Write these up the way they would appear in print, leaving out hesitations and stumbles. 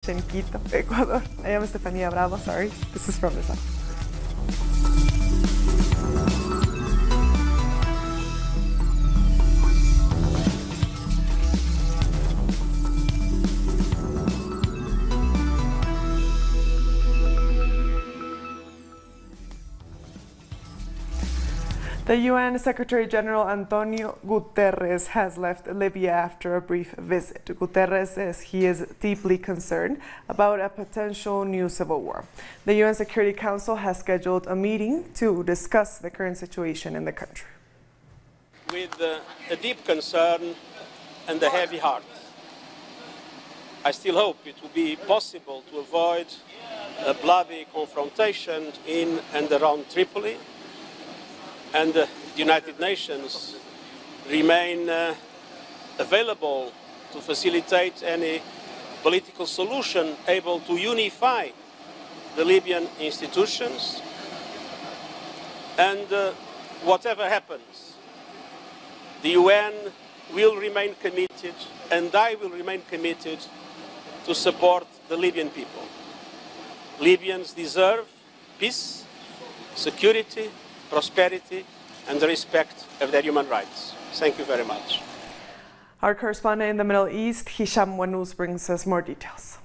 in Quito, Ecuador. I am Estefania Bravo, sorry. This is from the side. The UN Secretary General Antonio Guterres has left Libya after a brief visit. Guterres says he is deeply concerned about a potential new civil war. The UN Security Council has scheduled a meeting to discuss the current situation in the country. With a deep concern and a heavy heart, I still hope it will be possible to avoid a bloody confrontation in and around Tripoli, and the United Nations remain available to facilitate any political solution able to unify the Libyan institutions. And whatever happens, the UN will remain committed, and I will remain committed to support the Libyan people. Libyans deserve peace, security, prosperity, and the respect of their human rights. Thank you very much. Our correspondent in the Middle East, Hisham Wanous, brings us more details.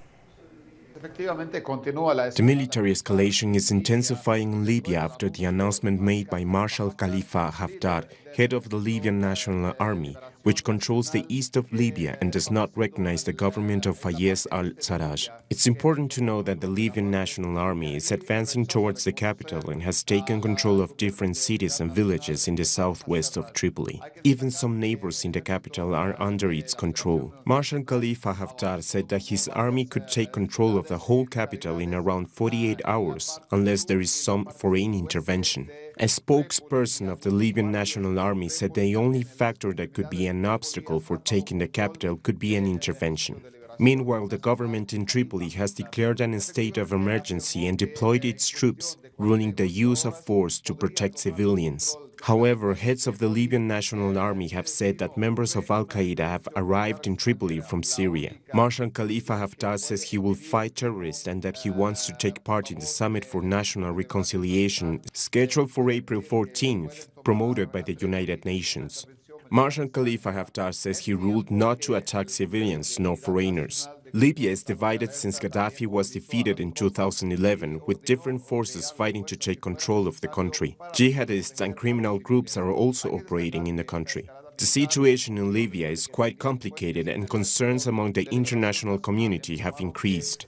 The military escalation is intensifying in Libya after the announcement made by Marshal Khalifa Haftar, head of the Libyan National Army, which controls the east of Libya and does not recognize the government of Fayez al-Sarraj. It's important to know that the Libyan National Army is advancing towards the capital and has taken control of different cities and villages in the southwest of Tripoli. Even some neighbors in the capital are under its control. Marshal Khalifa Haftar said that his army could take control of the whole capital in around 48 hours, unless there is some foreign intervention. A spokesperson of the Libyan National Army said the only factor that could be an obstacle for taking the capital could be an intervention. Meanwhile, the government in Tripoli has declared a state of emergency and deployed its troops, ruling the use of force to protect civilians. However, heads of the Libyan National Army have said that members of Al-Qaeda have arrived in Tripoli from Syria. Marshal Khalifa Haftar says he will fight terrorists and that he wants to take part in the Summit for National Reconciliation, scheduled for April 14th, promoted by the United Nations. Marshal Khalifa Haftar says he ruled not to attack civilians nor foreigners. Libya is divided since Gaddafi was defeated in 2011, with different forces fighting to take control of the country. Jihadists and criminal groups are also operating in the country. The situation in Libya is quite complicated and concerns among the international community have increased.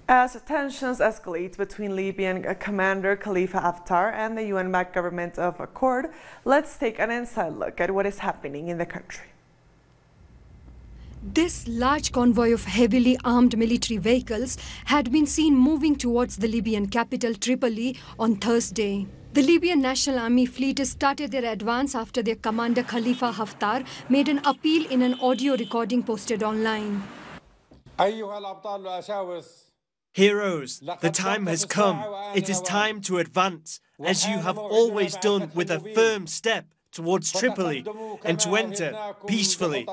As tensions escalate between Libyan commander Khalifa Haftar and the UN-backed government of Accord, let's take an inside look at what is happening in the country. This large convoy of heavily armed military vehicles had been seen moving towards the Libyan capital Tripoli on Thursday. The Libyan National Army fleet started their advance after their commander Khalifa Haftar made an appeal in an audio recording posted online. Heroes, the time has come. It is time to advance, as you have always done, with a firm step towards Tripoli and to enter peacefully.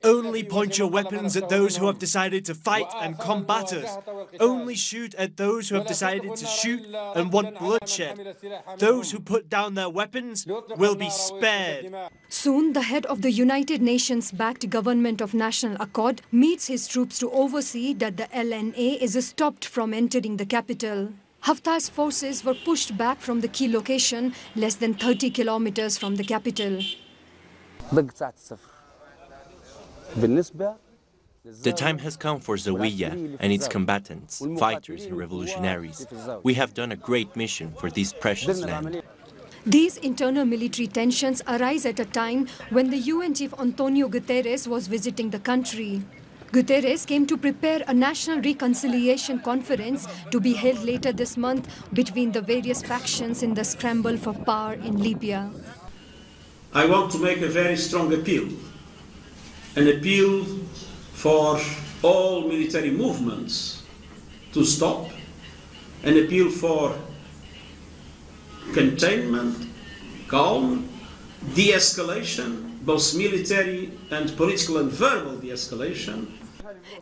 Only point your weapons at those who have decided to fight and combat us. Only shoot at those who have decided to shoot and want bloodshed. Those who put down their weapons will be spared. Soon, the head of the United Nations-backed Government of National Accord meets his troops to oversee that the LNA is stopped from entering the capital. Haftar's forces were pushed back from the key location, less than 30 kilometers from the capital. The time has come for Zawiya and its combatants, fighters and revolutionaries. We have done a great mission for this precious land. These internal military tensions arise at a time when the UN chief Antonio Guterres was visiting the country. Guterres came to prepare a national reconciliation conference to be held later this month between the various factions in the scramble for power in Libya. I want to make a very strong appeal. An appeal for all military movements to stop, an appeal for containment, calm, de-escalation, both military and political and verbal de-escalation.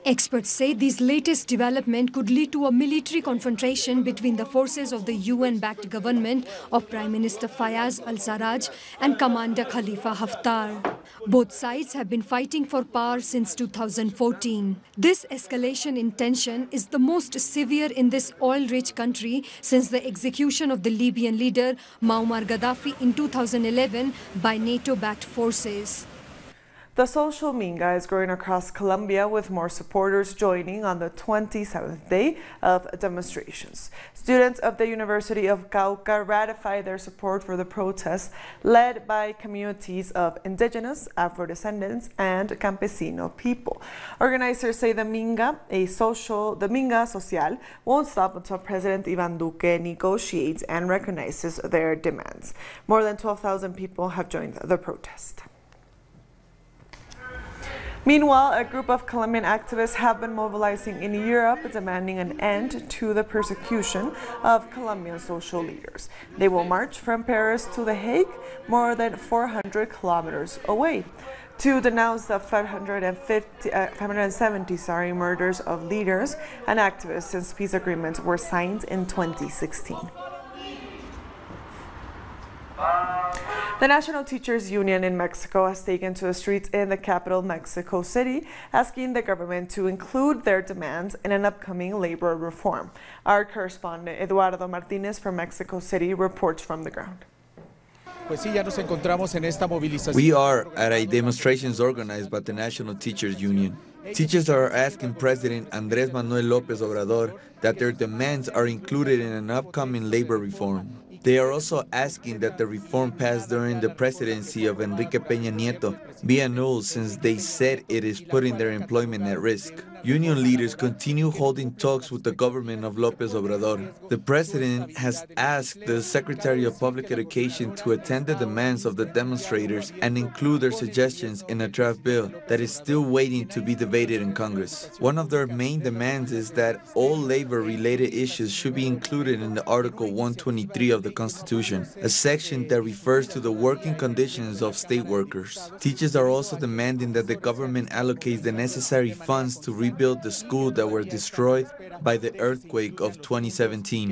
Experts say this latest development could lead to a military confrontation between the forces of the UN-backed government of Prime Minister Fayez al-Sarraj and Commander Khalifa Haftar. Both sides have been fighting for power since 2014. This escalation in tension is the most severe in this oil-rich country since the execution of the Libyan leader Muammar Gaddafi in 2011 by NATO-backed forces. The social minga is growing across Colombia, with more supporters joining on the 27th day of demonstrations. Students of the University of Cauca ratified their support for the protests led by communities of indigenous, Afro-descendants, and campesino people. Organizers say the minga social, won't stop until President Iván Duque negotiates and recognizes their demands. More than 12,000 people have joined the protest. Meanwhile, a group of Colombian activists have been mobilizing in Europe, demanding an end to the persecution of Colombian social leaders. They will march from Paris to The Hague, more than 400 kilometers away, to denounce the 570 murders of leaders and activists since peace agreements were signed in 2016. The National Teachers Union in Mexico has taken to the streets in the capital, Mexico City, asking the government to include their demands in an upcoming labor reform. Our correspondent Eduardo Martinez from Mexico City reports from the ground. We are at a demonstration organized by the National Teachers Union. Teachers are asking President Andrés Manuel López Obrador that their demands are included in an upcoming labor reform. They are also asking that the reform passed during the presidency of Enrique Peña Nieto be annulled, since they said it is putting their employment at risk. Union leaders continue holding talks with the government of López Obrador. The president has asked the Secretary of Public Education to attend the demands of the demonstrators and include their suggestions in a draft bill that is still waiting to be debated in Congress. One of their main demands is that all labor-related issues should be included in the Article 123 of the Constitution, a section that refers to the working conditions of state workers. Teachers are also demanding that the government allocates the necessary funds to rebuild the schools that were destroyed by the earthquake of 2017.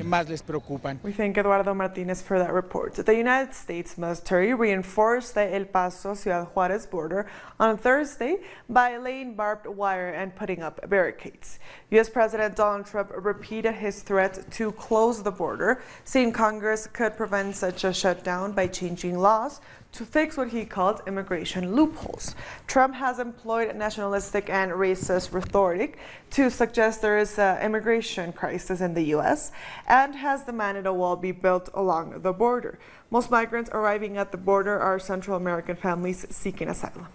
We thank Eduardo Martinez for that report. The United States military reinforced the El Paso-Ciudad Juarez border on Thursday by laying barbed wire and putting up barricades. U.S. President Donald Trump repeated his threat to close the border, saying Congress could prevent such a shutdown by changing laws to fix what he called immigration loopholes. Trump has employed nationalistic and racist rhetoric to suggest there is an immigration crisis in the U.S. and has demanded a wall be built along the border. Most migrants arriving at the border are Central American families seeking asylum.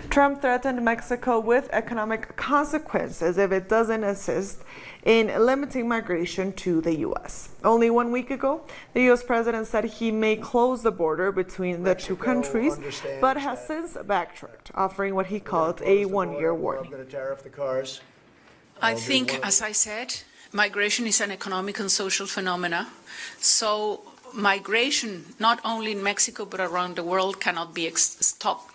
Trump threatened Mexico with economic consequences if it doesn't assist in limiting migration to the U.S. Only 1 week ago, the U.S. president said he may close the border between the two countries, but has since backtracked, offering what he called a one-year warning. I think, as I said, migration is an economic and social phenomena. So migration, not only in Mexico but around the world, cannot be stopped.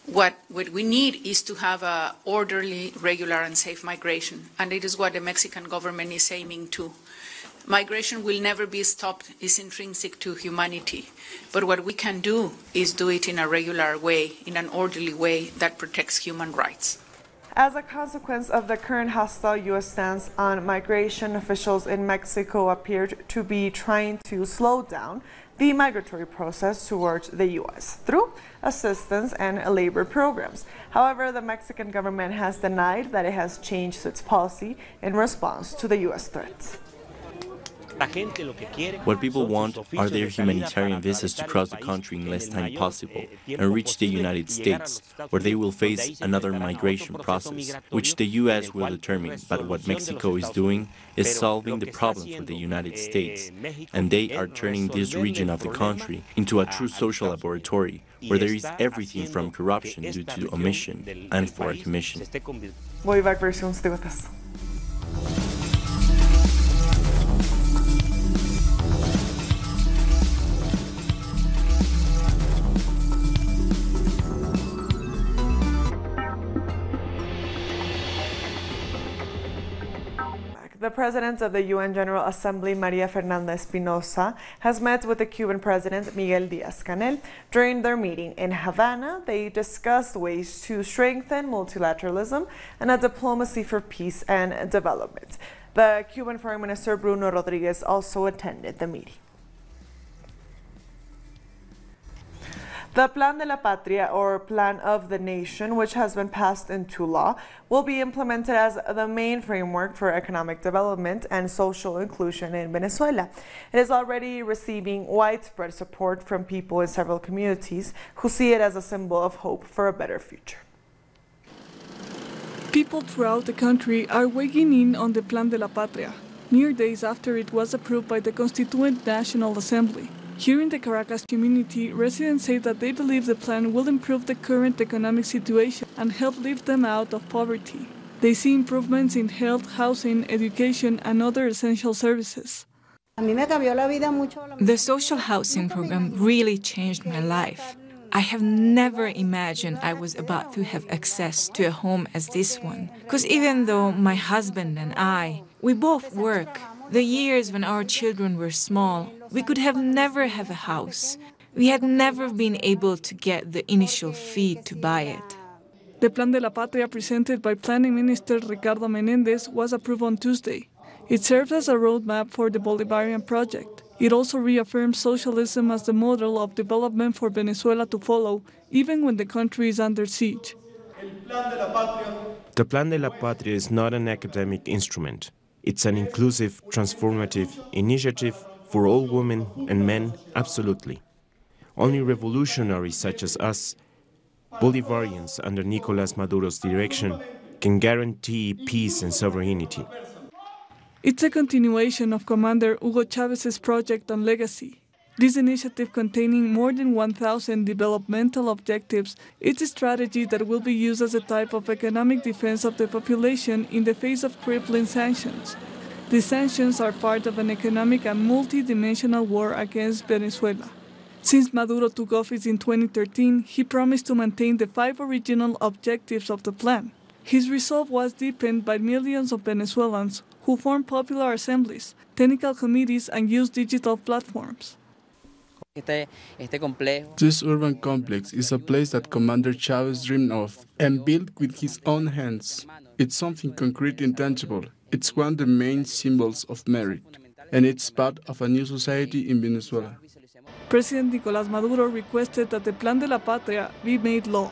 What we need is to have an orderly, regular and safe migration, and it is what the Mexican government is aiming to. Migration will never be stopped, it's intrinsic to humanity, but what we can do is do it in a regular way, in an orderly way that protects human rights. As a consequence of the current hostile U.S. stance on migration, officials in Mexico appeared to be trying to slow down the migratory process towards the U.S. through assistance and labor programs. However, the Mexican government has denied that it has changed its policy in response to the U.S. threats. What people want are their humanitarian visas to cross the country in less time possible and reach the United States, where they will face another migration process, which the U.S. will determine. But what Mexico is doing is solving the problem for the United States, and they are turning this region of the country into a true social laboratory, where there is everything from corruption due to omission and for a commission. Voy back versions de gotas. The President of the UN General Assembly, Maria Fernanda Espinosa, has met with the Cuban President, Miguel Díaz-Canel. During their meeting in Havana, they discussed ways to strengthen multilateralism and a diplomacy for peace and development. The Cuban Foreign Minister, Bruno Rodriguez, also attended the meeting. The Plan de la Patria, or Plan of the Nation, which has been passed into law, will be implemented as the main framework for economic development and social inclusion in Venezuela. It is already receiving widespread support from people in several communities who see it as a symbol of hope for a better future. People throughout the country are weighing in on the Plan de la Patria, mere days after it was approved by the Constituent National Assembly. Here in the Caracas community, residents say that they believe the plan will improve the current economic situation and help lift them out of poverty. They see improvements in health, housing, education, and other essential services. The social housing program really changed my life. I have never imagined I was about to have access to a home as this one. Because even though my husband and we both work, the years when our children were small, we could have never have a house. We had never been able to get the initial fee to buy it. The Plan de la Patria presented by Planning Minister Ricardo Menéndez was approved on Tuesday. It serves as a roadmap for the Bolivarian project. It also reaffirms socialism as the model of development for Venezuela to follow, even when the country is under siege. The Plan de la Patria is not an academic instrument. It's an inclusive, transformative initiative for all women and men, absolutely. Only revolutionaries such as us, Bolivarians under Nicolás Maduro's direction, can guarantee peace and sovereignty. It's a continuation of Commander Hugo Chávez's project on legacy. This initiative, containing more than 1,000 developmental objectives, is a strategy that will be used as a type of economic defense of the population in the face of crippling sanctions. These sanctions are part of an economic and multi-dimensional war against Venezuela. Since Maduro took office in 2013, he promised to maintain the 5 original objectives of the plan. His resolve was deepened by millions of Venezuelans who formed popular assemblies, technical committees, and used digital platforms. This urban complex is a place that Commander Chávez dreamed of and built with his own hands. It's something concrete and tangible. It's one of the main symbols of merit, and it's part of a new society in Venezuela. President Nicolás Maduro requested that the Plan de la Patria be made law.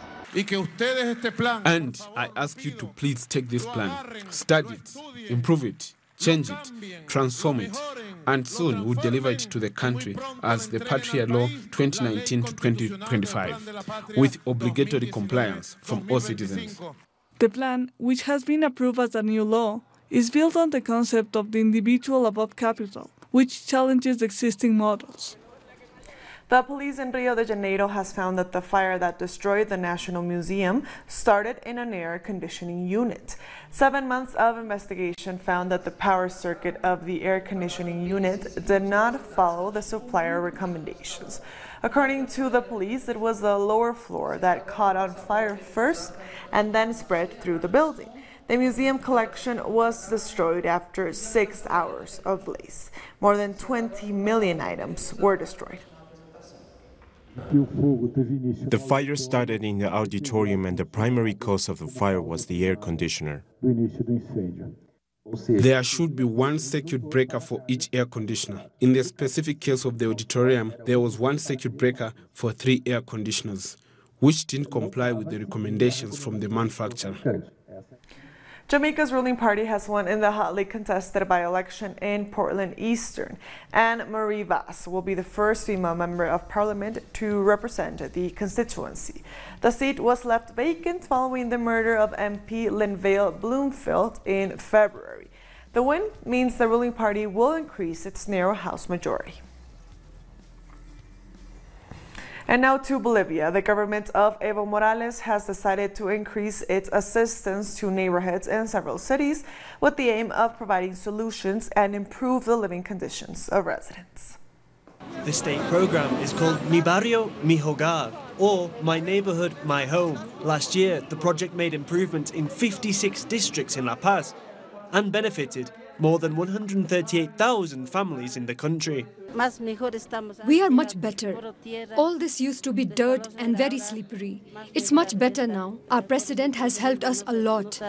And I ask you to please take this plan, study it, improve it, change it, transform it, and soon we'll deliver it to the country as the Patria Law 2019 to 2025, with obligatory compliance from all citizens. The plan, which has been approved as a new law, is built on the concept of the individual above capital, which challenges existing models. The police in Rio de Janeiro has found that the fire that destroyed the National Museum started in an air conditioning unit. 7 months of investigation found that the power circuit of the air conditioning unit did not follow the supplier recommendations. According to the police, it was the lower floor that caught on fire first and then spread through the building. The museum collection was destroyed after 6 hours of blaze. More than 20 million items were destroyed. The fire started in the auditorium, and the primary cause of the fire was the air conditioner. There should be one circuit breaker for each air conditioner. In the specific case of the auditorium, there was one circuit breaker for 3 air conditioners, which didn't comply with the recommendations from the manufacturer. Jamaica's ruling party has won in the hotly contested by-election in Portland Eastern. Anne Marie Vass will be the first female member of parliament to represent the constituency. The seat was left vacant following the murder of MP Linvale Bloomfield in February. The win means the ruling party will increase its narrow House majority. And now to Bolivia. The government of Evo Morales has decided to increase its assistance to neighborhoods in several cities with the aim of providing solutions and improve the living conditions of residents. The state program is called Mi Barrio, Mi Hogar, or My Neighborhood, My Home. Last year, the project made improvements in 56 districts in La Paz and benefited more than 138,000 families in the country. We are much better. All this used to be dirt and very slippery. It's much better now. Our president has helped us a lot.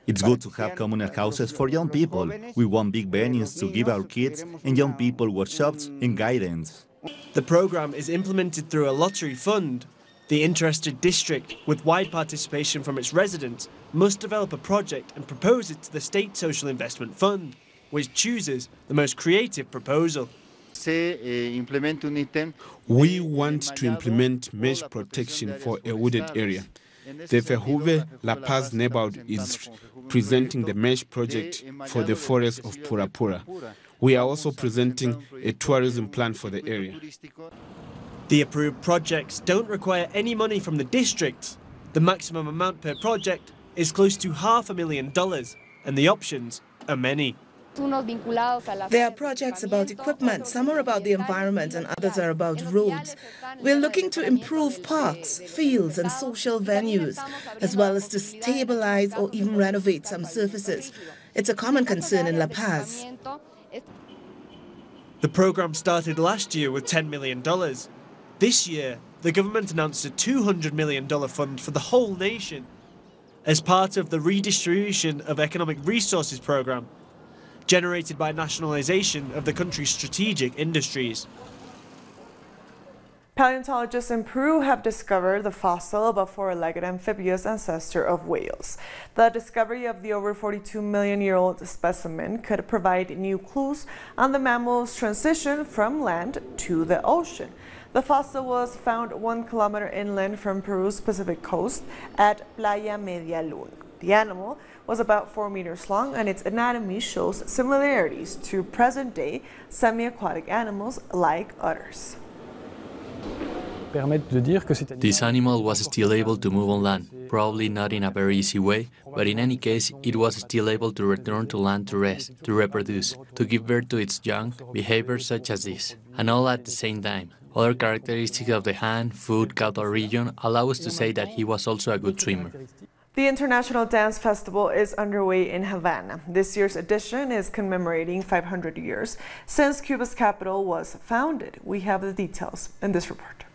It's good to have communal houses for young people. We want big venues to give our kids and young people workshops and guidance. The program is implemented through a lottery fund. The interested district, with wide participation from its residents, must develop a project and propose it to the State Social Investment Fund, which chooses the most creative proposal. We want to implement mesh protection for a wooded area. The Fehuve-La Paz neighborhood is presenting the mesh project for the forest of Purapura. We are also presenting a tourism plan for the area. The approved projects don't require any money from the district. The maximum amount per project is close to $500,000, and the options are many. There are projects about equipment, some are about the environment and others are about roads. We're looking to improve parks, fields and social venues, as well as to stabilize or even renovate some surfaces. It's a common concern in La Paz. The program started last year with $10 million. This year, the government announced a $200 million fund for the whole nation as part of the Redistribution of Economic Resources program, generated by nationalisation of the country's strategic industries. Paleontologists in Peru have discovered the fossil of a four-legged amphibious ancestor of whales. The discovery of the over 42-million-year-old specimen could provide new clues on the mammal's transition from land to the ocean. The fossil was found 1 kilometer inland from Peru's Pacific coast at Playa Media Luna. The animal was about 4 meters long, and its anatomy shows similarities to present-day semi-aquatic animals like otters. This animal was still able to move on land, probably not in a very easy way, but in any case, it was still able to return to land to rest, to reproduce, to give birth to its young, behaviors such as this, and all at the same time. Other characteristics of the hand, foot, caudal region allow us to say that he was also a good swimmer. The International Dance Festival is underway in Havana. This year's edition is commemorating 500 years since Cuba's capital was founded. We have the details in this report.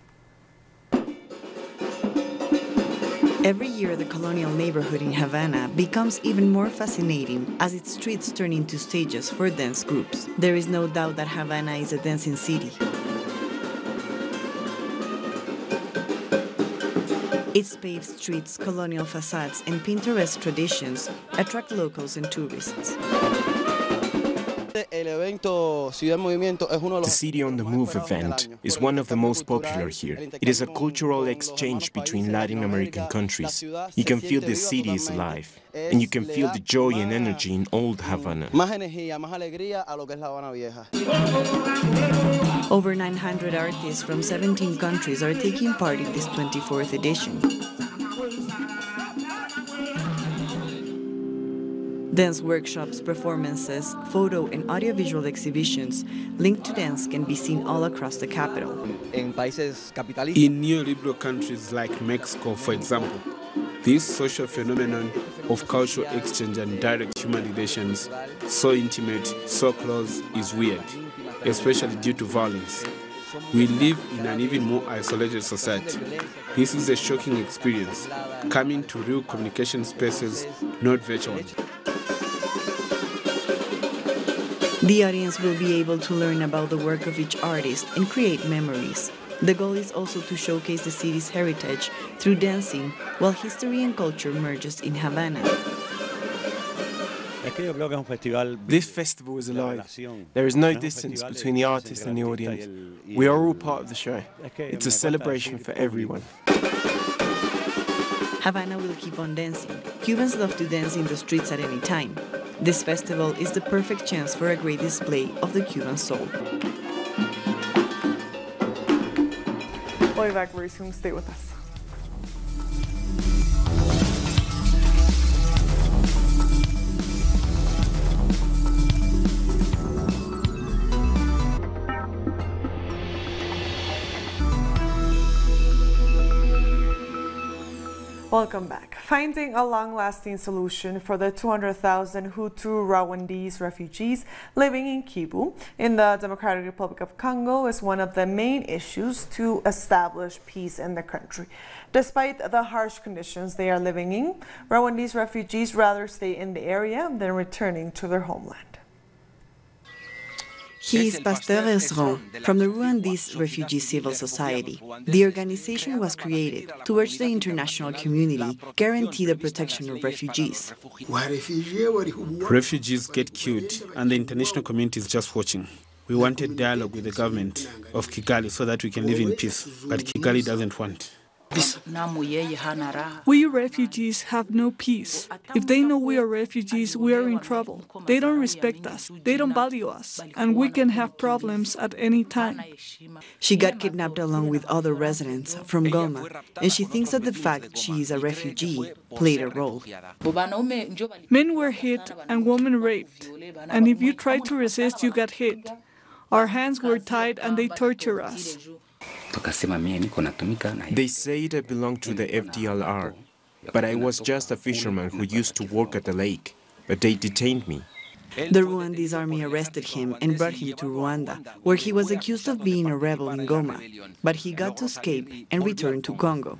Every year, the colonial neighborhood in Havana becomes even more fascinating as its streets turn into stages for dance groups. There is no doubt that Havana is a dancing city. Its paved streets, colonial facades, and Pinterest traditions attract locals and tourists. The City on the Move event is one of the most popular here. It is a cultural exchange between Latin American countries. You can feel the city is alive, and you can feel the joy and energy in old Havana. Over 900 artists from 17 countries are taking part in this 24th edition. Dance workshops, performances, photo and audiovisual exhibitions linked to dance can be seen all across the capital. In neoliberal countries like Mexico, for example, this social phenomenon of cultural exchange and direct human relations, so intimate, so close, is weird, especially due to violence. We live in an even more isolated society. This is a shocking experience, coming to real communication spaces, not virtual. The audience will be able to learn about the work of each artist and create memories. The goal is also to showcase the city's heritage through dancing, while history and culture merges in Havana. This festival is alive. There is no distance between the artist and the audience. We are all part of the show. It's a celebration for everyone. Havana will keep on dancing. Cubans love to dance in the streets at any time. This festival is the perfect chance for a great display of the Cuban soul. We'll be back very soon. Stay with us. Welcome back. Finding a long-lasting solution for the 200,000 Hutu-Rwandese refugees living in Kivu in the Democratic Republic of Congo is one of the main issues to establish peace in the country. Despite the harsh conditions they are living in, Rwandese refugees rather stay in the area than returning to their homeland. He is Pasteur Ezron from the Rwandese Refugee Civil Society. The organization was created to urge the international community guarantee the protection of refugees. Refugees get killed, and the international community is just watching. We wanted dialogue with the government of Kigali so that we can live in peace, but Kigali doesn't want. We refugees have no peace. If they know we are refugees, we are in trouble. They don't respect us, they don't value us, and we can have problems at any time. She got kidnapped along with other residents from Goma, and she thinks that the fact she is a refugee played a role. Men were hit and women raped, and if you tried to resist, you got hit. Our hands were tied and they torture us. They said I belonged to the FDLR, but I was just a fisherman who used to work at the lake, but they detained me. The Rwandese army arrested him and brought him to Rwanda, where he was accused of being a rebel in Goma, but he got to escape and return to Congo.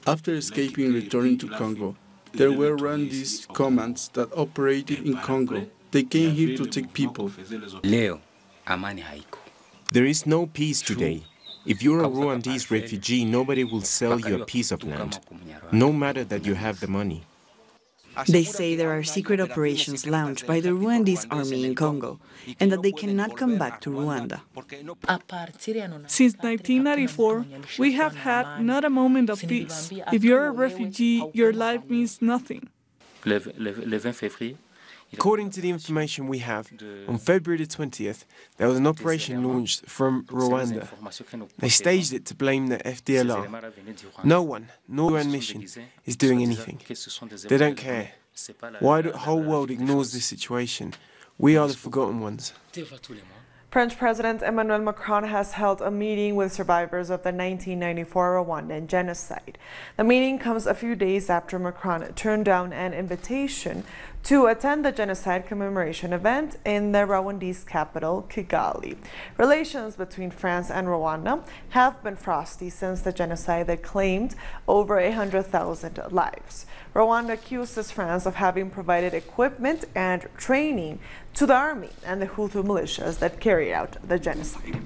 After escaping and returning to Congo, there were Rwandese commands that operated in Congo. They came here to take people. There is no peace today. If you're a Rwandese refugee, nobody will sell you a piece of land, no matter that you have the money. They say there are secret operations launched by the Rwandese army in Congo, and that they cannot come back to Rwanda. Since 1994, we have had not a moment of peace. If you're a refugee, your life means nothing. According to the information we have, on February the 20th, there was an operation launched from Rwanda. They staged it to blame the FDLR. No one, no UN mission, is doing anything. They don't care. Why the whole world ignores this situation? We are the forgotten ones. French President Emmanuel Macron has held a meeting with survivors of the 1994 Rwandan genocide. The meeting comes a few days after Macron turned down an invitation to attend the genocide commemoration event in the Rwandese capital, Kigali. Relations between France and Rwanda have been frosty since the genocide that claimed over 100,000 lives. Rwanda accuses France of having provided equipment and training to the army and the Hutu militias that carried out the genocide.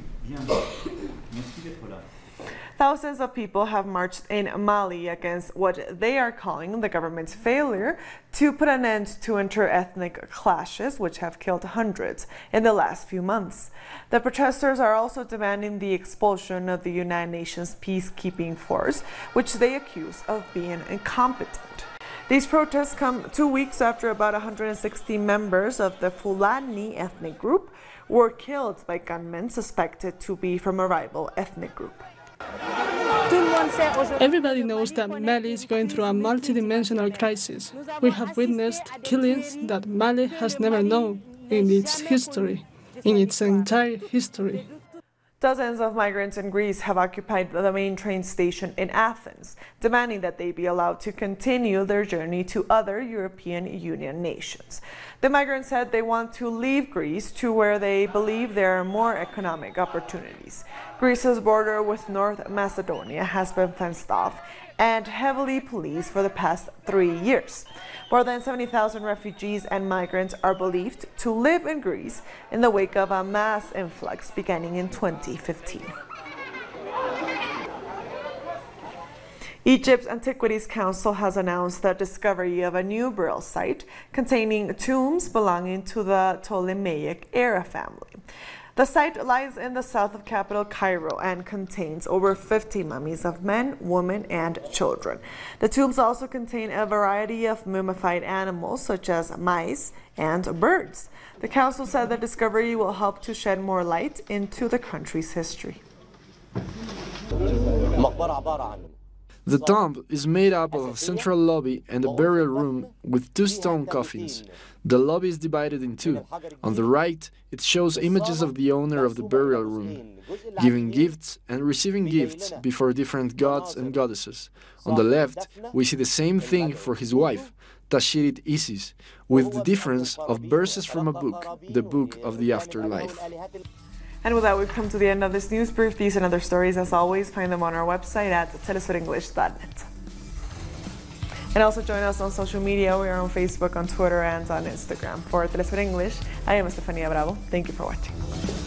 Thousands of people have marched in Mali against what they are calling the government's failure to put an end to inter-ethnic clashes, which have killed hundreds in the last few months. The protesters are also demanding the expulsion of the United Nations peacekeeping force, which they accuse of being incompetent. These protests come 2 weeks after about 160 members of the Fulani ethnic group were killed by gunmen suspected to be from a rival ethnic group. Everybody knows that Mali is going through a multidimensional crisis. We have witnessed killings that Mali has never known in its history, in its entire history. Dozens of migrants in Greece have occupied the main train station in Athens, demanding that they be allowed to continue their journey to other European Union nations. The migrants said they want to leave Greece to where they believe there are more economic opportunities. Greece's border with North Macedonia has been fenced off and heavily policed for the past 3 years. More than 70,000 refugees and migrants are believed to live in Greece in the wake of a mass influx beginning in 2015. Egypt's Antiquities Council has announced the discovery of a new burial site containing tombs belonging to the Ptolemaic era family. The site lies in the south of capital Cairo and contains over 50 mummies of men, women, and children. The tombs also contain a variety of mummified animals such as mice and birds. The council said the discovery will help to shed more light into the country's history. The tomb is made up of a central lobby and a burial room with 2 stone coffins. The lobby is divided in 2. On the right, it shows images of the owner of the burial room, giving gifts and receiving gifts before different gods and goddesses. On the left, we see the same thing for his wife, Tashirit Isis, with the difference of verses from a book, the Book of the Afterlife. And with that, we've come to the end of this news brief. These and other stories, as always, find them on our website at telesurenglish.net. And also join us on social media. We are on Facebook, on Twitter, and on Instagram. For Telesur English, I am Estefania Bravo. Thank you for watching.